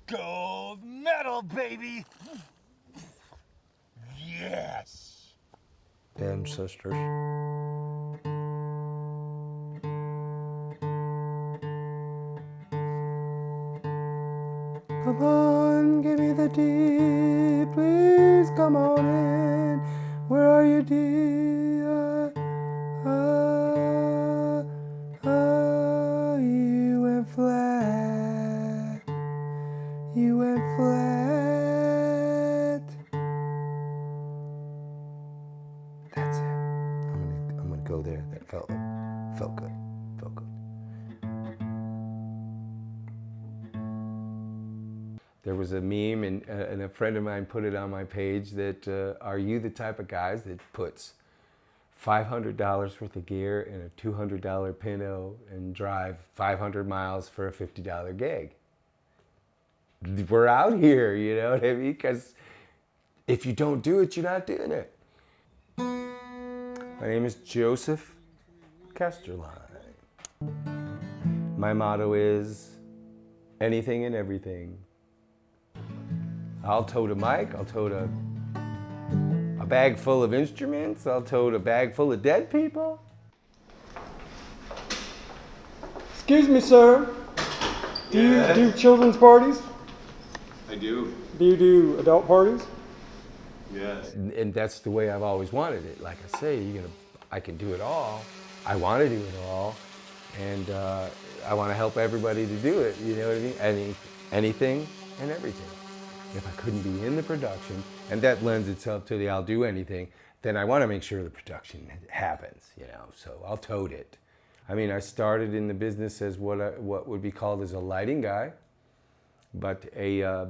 Gold medal, baby! Yes! And sisters. Come on, give me the D, please come on in. Where are you, D? You went flat. You went flat. That's it. I'm gonna go there. That felt good. Felt good. There was a meme, and a friend of mine put it on my page that, are you the type of guys that puts $500 worth of gear in a $200 Pinto and drive 500 miles for a $50 gig? We're out here, you know what I mean? Because if you don't do it, you're not doing it. My name is Joseph Casterline. My motto is anything and everything. I'll tote a mic, I'll tote a bag full of instruments, I'll tote a bag full of dead people. Excuse me, sir. Do you do children's parties? I do. Do you do adult parties? Yes. And that's the way I've always wanted it. Like I say, I can do it all. I want to do it all. And I want to help everybody to do it, you know what I mean? Anything and everything. If I couldn't be in the production, and that lends itself to the I'll do anything, then I want to make sure the production happens, you know, so I'll tote it. I mean, I started in the business as what would be called as a lighting guy, but a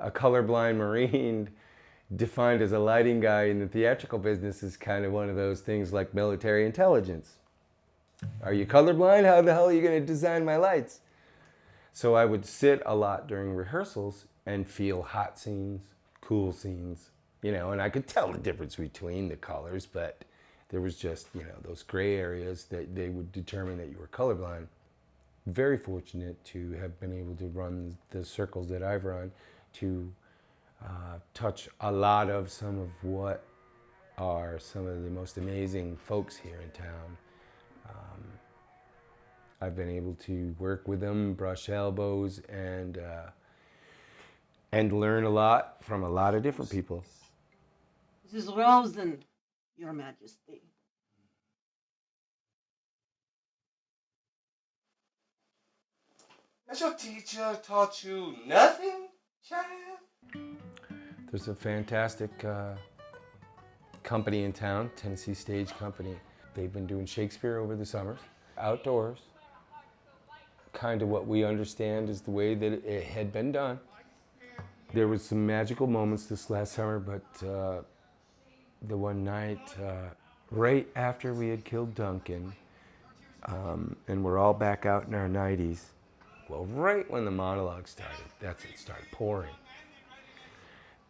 colorblind Marine defined as a lighting guy in the theatrical business is kind of one of those things like military intelligence. Are you colorblind? How the hell are you going to design my lights? So I would sit a lot during rehearsals and feel hot scenes, cool scenes, you know, and I could tell the difference between the colors, but there was just, you know, those gray areas that they would determine that you were colorblind. Very fortunate to have been able to run the circles that I've run to touch a lot of some of what are some of the most amazing folks here in town. I've been able to work with them, brush elbows, and learn a lot from a lot of different people. This is Rosen, Your Majesty. Has your teacher taught you nothing, child? There's a fantastic company in town, Tennessee Stage Company. They've been doing Shakespeare over the summers, outdoors. Kind of what we understand is the way that it had been done. There was some magical moments this last summer, but the one night, right after we had killed Duncan, and we're all back out in our 90s, well, right when the monologue started, it started pouring.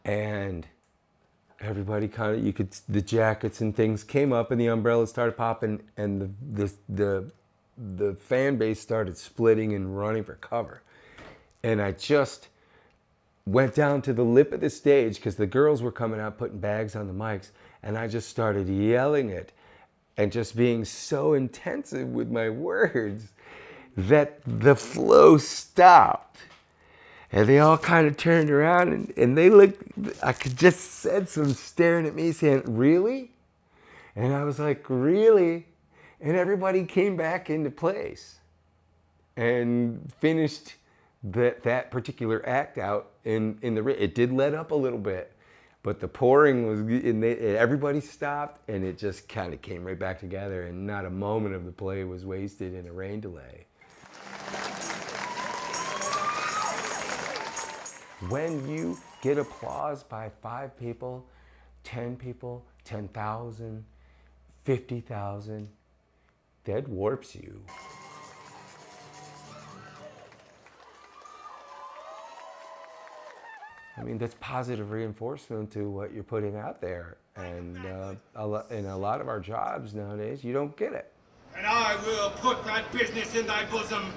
And everybody kind of, the jackets and things came up and the umbrellas started popping and the fan base started splitting and running for cover. And I just went down to the lip of the stage because the girls were coming out putting bags on the mics, and I just started yelling it and just being so intensive with my words that the flow stopped. And they all kind of turned around and they looked, I could just sense them staring at me saying, "Really?" And I was like, "Really?" And everybody came back into place and finished that particular act out in the, it did let up a little bit, but the pouring was, everybody stopped and it just kind of came right back together, and not a moment of the play was wasted in a rain delay. When you get applause by 5 people, 10 people, 10,000, 50,000, that warps you. I mean, that's positive reinforcement to what you're putting out there. And in a lot of our jobs nowadays, you don't get it. And I will put that business in thy bosom.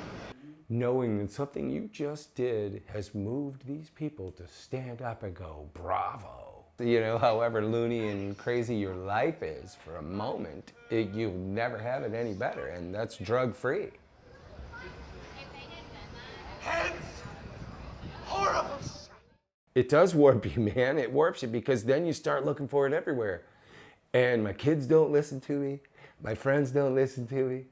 knowing that something you just did has moved these people to stand up and go, bravo. You know, however loony and crazy your life is for a moment, you've never had it any better, and that's drug-free. Horrible. It does warp you, man. It warps you because then you start looking for it everywhere. And my kids don't listen to me. My friends don't listen to me.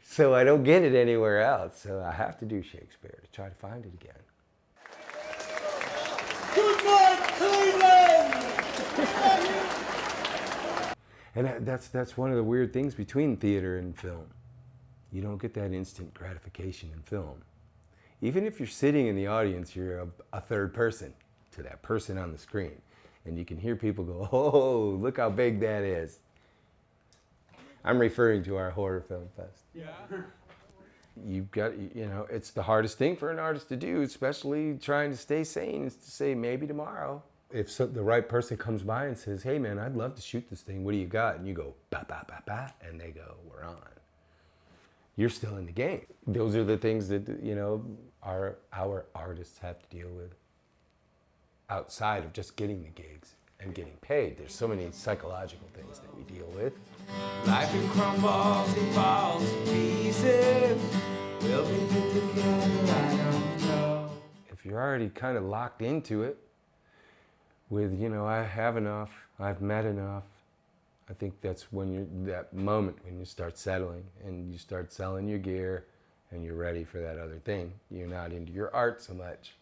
So I don't get it anywhere else. So I have to do Shakespeare to try to find it again. Good night, Cleveland! And that's one of the weird things between theater and film. You don't get that instant gratification in film. Even if you're sitting in the audience, you're a third person to that person on the screen. And you can hear people go, oh, look how big that is. I'm referring to our horror film fest. Yeah. You've got, you know, it's the hardest thing for an artist to do, especially trying to stay sane, is to say maybe tomorrow. If the right person comes by and says, hey man, I'd love to shoot this thing, what do you got? And you go, ba, ba, ba, ba, and they go, we're on. You're still in the game. Those are the things that, you know, our artists have to deal with outside of just getting the gigs and getting paid. There's so many psychological things that we deal with. Life it crumbles, it falls to pieces. Will we get together? I don't know. If you're already kind of locked into it with, you know, I have enough, I've met enough, I think that's when that moment when you start settling and you start selling your gear and you're ready for that other thing. You're not into your art so much.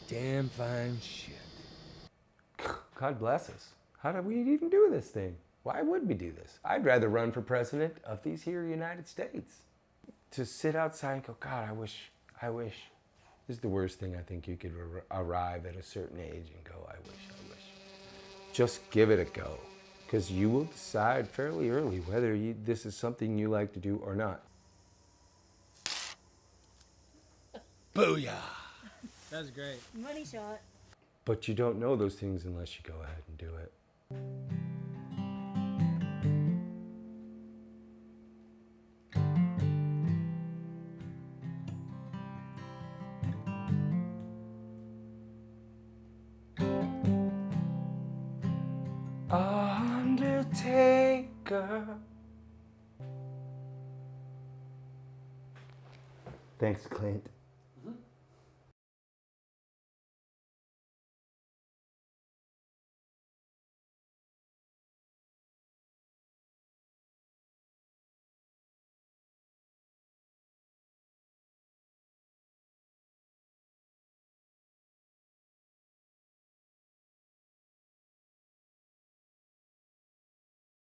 Damn fine shit. God bless us. How did we even do this thing? Why would we do this? I'd rather run for president of these here United States. To sit outside and go, God, I wish. This is the worst thing I think you could arrive at a certain age and go, I wish. Just give it a go. Because you will decide fairly early whether this is something you like to do or not. Booyah. That was great. Money shot. But you don't know those things unless you go ahead and do it. Undertaker. Thanks, Clint.